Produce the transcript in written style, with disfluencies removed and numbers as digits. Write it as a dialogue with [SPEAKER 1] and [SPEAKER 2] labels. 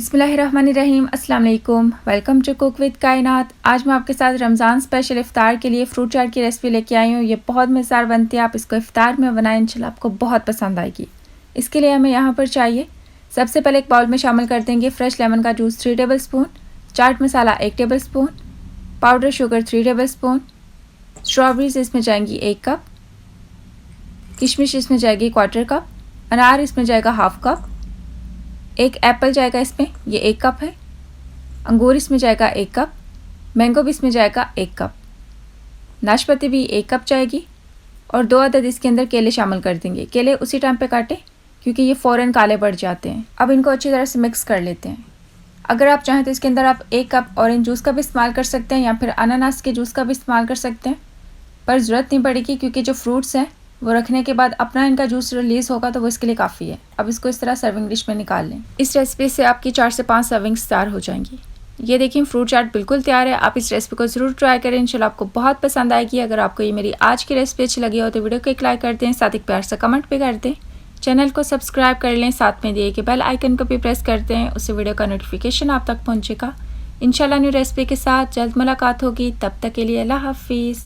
[SPEAKER 1] बिस्मिल्लाहिर्रहमानिर्रहीम, अस्सलाम वालेकुम। वेलकम टू कुक विद कायनात। आज मैं आपके साथ रमज़ान स्पेशल इफ़्तार के लिए फ्रूट चाट की रेसिपी लेके आई हूँ। ये बहुत मज़ेदार बनती है, आप इसको इफ़्तार में बनाएं, इंशाल्लाह आपको बहुत पसंद आएगी। इसके लिए हमें यहाँ पर चाहिए, सबसे पहले एक बाउल में शामिल कर देंगे फ्रेश लेमन का juice 3 table spoon, chaat masala 1 table spoon, powder sugar 3 table spoon, strawberries इसमें जाएंगी 1 कप, किशमिश इसमें जाएगी 1/4 कप, अनार इसमें जाएगा 1/2 कप, एक एप्पल जाएगा इसमें, ये 1 कप है, अंगूर इसमें जाएगा 1 कप, मैंगो भी इसमें जाएगा 1 कप, नाशपाती भी 1 कप जाएगी और 2 अदद इसके अंदर केले शामिल कर देंगे। केले उसी टाइम पे काटें क्योंकि ये फ़ौरन काले पड़ जाते हैं। अब इनको अच्छी तरह से मिक्स कर लेते हैं। अगर आप चाहें तो इसके अंदर आप 1 कप ऑरेंज जूस का भी इस्तेमाल कर सकते हैं या फिर अनानास के जूस का भी इस्तेमाल कर सकते हैं, पर ज़रूरत नहीं पड़ेगी क्योंकि जो फ्रूट्स हैं वो रखने के बाद अपना इनका जूस रिलीज़ होगा तो वो इसके लिए काफ़ी है। अब इसको इस तरह सर्विंग डिश में निकाल लें। इस रेसिपी से आपकी 4 से 5 सर्विंग्स तैयार हो जाएंगी। ये देखिए फ्रूट चाट बिल्कुल तैयार है। आप इस रेसिपी को ज़रूर ट्राई करें, इंशाल्लाह आपको बहुत पसंद आएगी। अगर आपको ये मेरी आज की रेसिपी अच्छी लगी हो तो वीडियो को एक लाइक कर दें, साथ ही प्यार से कमेंट भी कर दें, चैनल को सब्सक्राइब कर लें, साथ में दिए कि बेल आइकन को भी प्रेस कर दें, उससे वीडियो का नोटिफिकेशन आप तक पहुँचेगा। इंशाल्लाह न्यू रेसिपी के साथ जल्द मुलाकात होगी, तब तक के लिए अल्लाह हाफिज़।